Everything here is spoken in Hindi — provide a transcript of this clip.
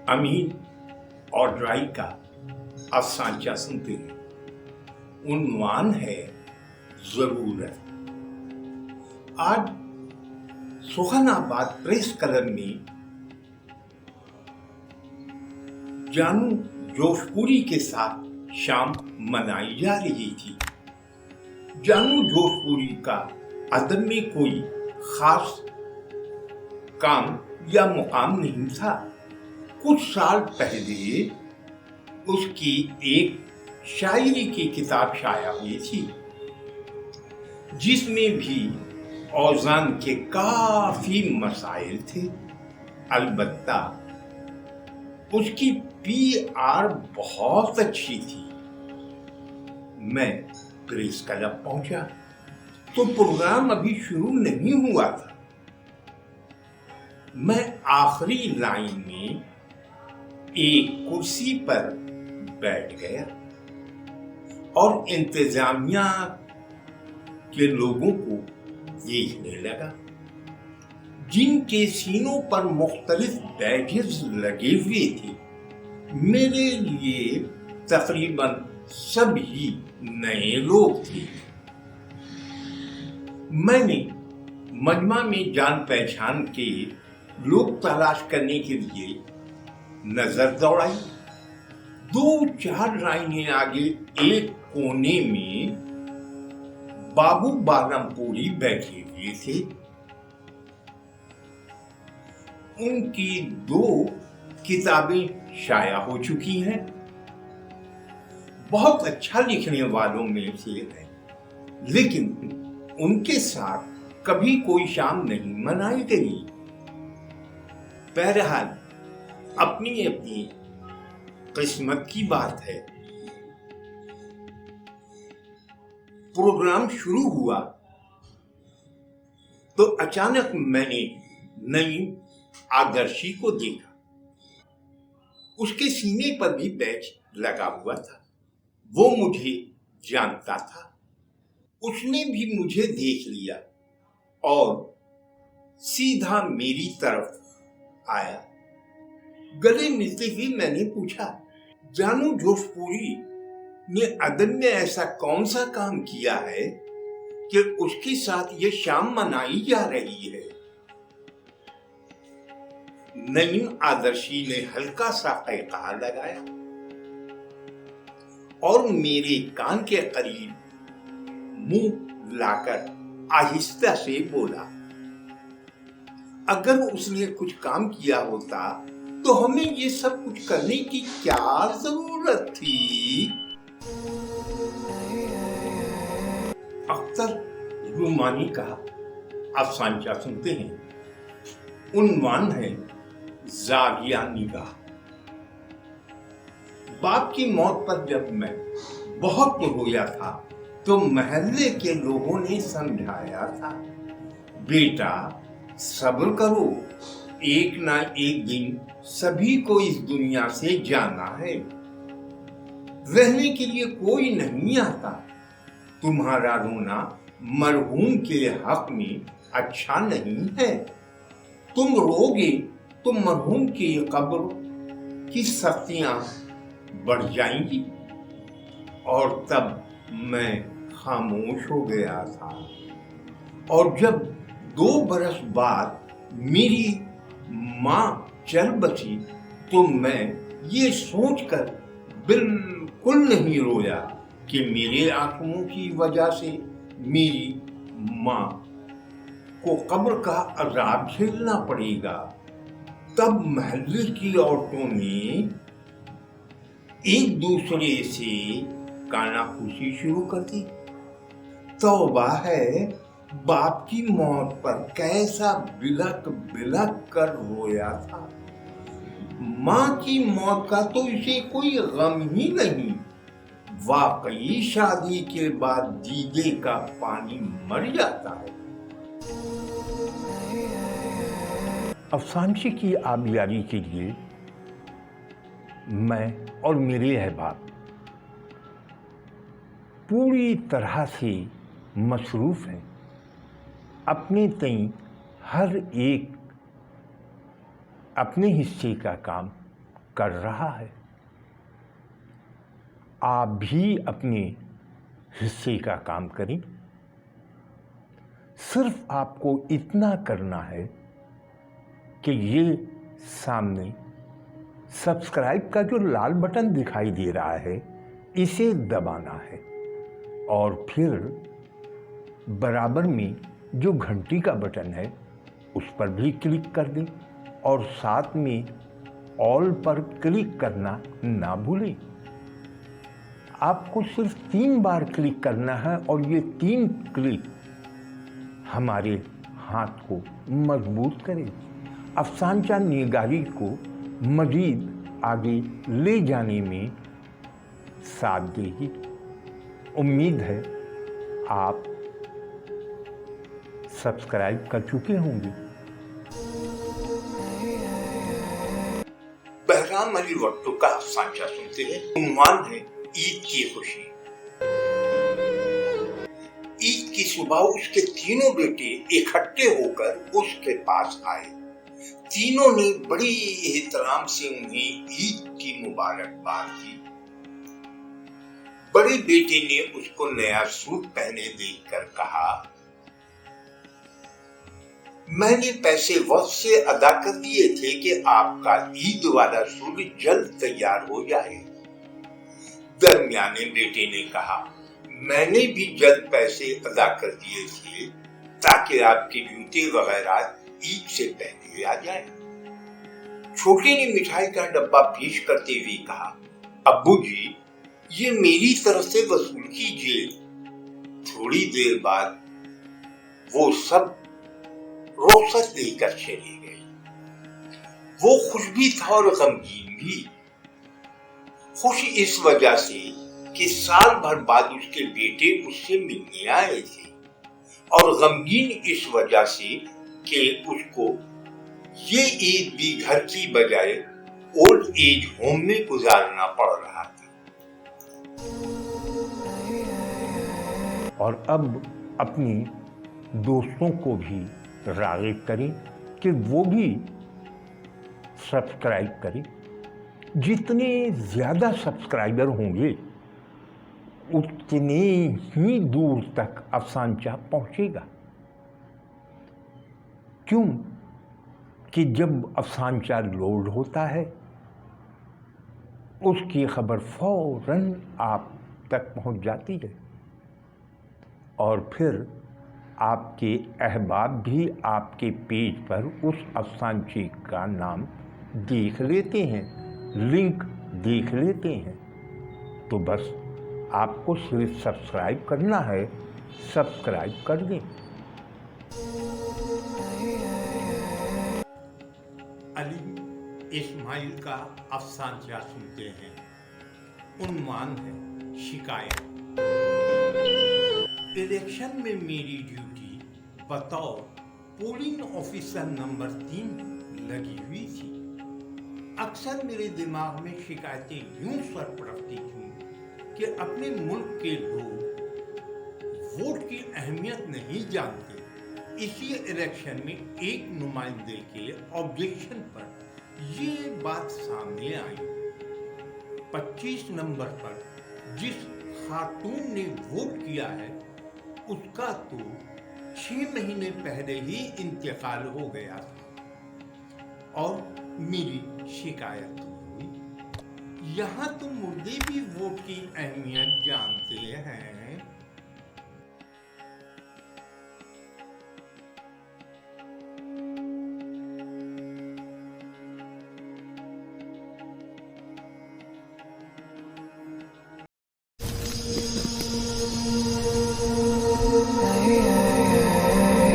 अमीन और ड्राई का अफसाना सुनते हैं। उन्वान है जरूरत। आज सुहानाबाद प्रेस क्लब में जानू जोशपुरी के साथ शाम मनाई जा रही थी। जानू जोशपुरी का अदब में कोई खास काम या मुकाम नहीं था। कुछ साल पहले उसकी एक शायरी की किताब शाया हुई थी, जिसमें भी औज़ान के काफी मसाइल थे। अलबत्ता उसकी PR बहुत अच्छी थी। मैं प्रेस क्लब पहुंचा तो प्रोग्राम अभी शुरू नहीं हुआ था। मैं आखिरी लाइन में एक कुर्सी पर बैठ गया और इंतजामिया के लोगों को देखने लगा, जिनके सीनों पर मुख्तलिफ बैजेस लगे हुए थे। मेरे लिए तकरीबन सभी नए लोग थे। मैंने मजमा में जान पहचान के लोग तलाश करने के लिए नजर दौड़ाई। 2-4 लाइनें आगे एक कोने में बाबू बालमपुरी बैठे हुए थे। उनकी 2 किताबें शाया हो चुकी हैं। बहुत अच्छा लिखने वालों में से है, लेकिन उनके साथ कभी कोई शाम नहीं मनाई गई। बहरहाल अपनी अपनी किस्मत की बात है। प्रोग्राम शुरू हुआ तो अचानक मैंने नईम आदर्शी को देखा। उसके सीने पर भी बैच लगा हुआ था। वो मुझे जानता था। उसने भी मुझे देख लिया और सीधा मेरी तरफ आया। गले मिलते ही मैंने पूछा, जानू जोशपुरी ने अदब में ऐसा कौन सा काम किया है कि उसके साथ ये शाम मनाई जा रही है? नईम आदर्शी ने हल्का सा क़हक़हा लगाया और मेरे कान के करीब मुंह लाकर आहिस्ता से बोला, अगर उसने कुछ काम किया होता तो हमें ये सब कुछ करने की क्या जरूरत थी? अख्तर रुमानी का अफसाना सुनते हैं। उन्वान है जागिया निगाह। बाप की मौत पर जब मैं बहुत रोया था तो महल्ले के लोगों ने समझाया था, बेटा सब्र करो, एक ना एक दिन सभी को इस दुनिया से जाना है। रहने के लिए कोई नहीं आता। तुम्हारा रोना मरहूम के हक में अच्छा नहीं है। तुम रोगे तो मरहूम की कब्र की सख्तियां बढ़ जाएंगी। और तब मैं खामोश हो गया था। और जब 2 बरस बाद मेरी माँ चल बची तो मैं ये सोचकर बिल्कुल नहीं रोया कि मेरे आंसुओं की वजह से मेरी माँ को कब्र का अजाब झेलना पड़ेगा। तब महल्ले की औरतों ने एक दूसरे से कानाफूसी शुरू कर दी। तौबा है, बाप की मौत पर कैसा बिलक बिलक कर रोया था। माँ की मौत का तो इसे कोई गम ही नहीं। वाकई शादी के बाद दीदे का पानी मर जाता है। अफसाने की आबियारी के लिए मैं और मेरे अहबाब पूरी तरह से मसरूफ़ हैं। अपने तईं हर एक अपने हिस्से का काम कर रहा है। आप भी अपने हिस्से का काम करें। सिर्फ आपको इतना करना है कि ये सामने सब्सक्राइब का जो लाल बटन दिखाई दे रहा है, इसे दबाना है और फिर बराबर में जो घंटी का बटन है उस पर भी क्लिक कर दें और साथ में ऑल पर क्लिक करना ना भूलें। आपको सिर्फ 3 बार क्लिक करना है और ये 3 क्लिक हमारे हाथ को मजबूत करें, अफसानचा निगारी को मजीद आगे ले जाने में साथ देगी। उम्मीद है आप सब्सक्राइब कर चुके होंगे। बहराम अली भुट्टो का अफसानचा सुनते हैं। उन्वान है ईद की खुशी। ईद की सुबह उसके तीनों बेटे इकट्ठे होकर उसके पास आए। तीनों ने बड़ी एहतराम से उन्हें ईद की मुबारकबाद दी। बड़े बेटे ने उसको नया सूट पहने देखकर कहा, मैंने पैसे वक्त से अदा कर दिए थे कि आपका ईद वाला सूट जल्द तैयार हो जाए। दरमियाने बेटे ने कहा, मैंने भी जल्द पैसे अदा कर दिए थे ताकि आपके जूते वगैरह ईद से पहले आ जाए। छोटे ने मिठाई का डब्बा पेश करते हुए कहा, अब्बू जी, ये मेरी तरफ से वसूल कीजिए। थोड़ी देर बाद वो सब रुखसत लेकर चली गई। वो खुश भी था और गमगीन भी। खुश इस वजह से कि साल भर बाद उसके बेटे उससे मिलने आए थे और गमगीन इस वजह से कि उसको ये ईद भी घर की बजाय ओल्ड एज होम में गुजारना पड़ रहा था। और अब अपनी दोस्तों को भी राग़िब करें कि वो भी सब्सक्राइब करें। जितने ज़्यादा सब्सक्राइबर होंगे उतने ही दूर तक अफसानचा पहुंचेगा। क्यों कि जब अफसानचा लोड होता है उसकी खबर फौरन आप तक पहुंच जाती है और फिर आपके अहबाब भी आपके पेज पर उस अफसानचे का नाम देख लेते हैं, लिंक देख लेते हैं। तो बस आपको सिर्फ सब्सक्राइब करना है, सब्सक्राइब कर दें। अली इस्माइल का अफसानचा सुनते हैं। उन्वान है शिकायत। इलेक्शन में मेरी ड्यूटी बतौर पोलिंग ऑफिसर नंबर 3 लगी हुई थी। अक्सर मेरे दिमाग में शिकायतें यूं सर पड़ती थीं कि अपने मुल्क के लोग वोट की अहमियत नहीं जानते। इसी इलेक्शन में एक नुमाइंदे के ऑब्जेक्शन पर ये बात सामने आई। 25 नंबर पर जिस खातून ने वोट किया है उसका तो 6 महीने पहले ही इंतकाल हो गया था और मेरी शिकायत हुई। यहाँ तो मुर्दे भी वोट की अहमियत जानते हैं।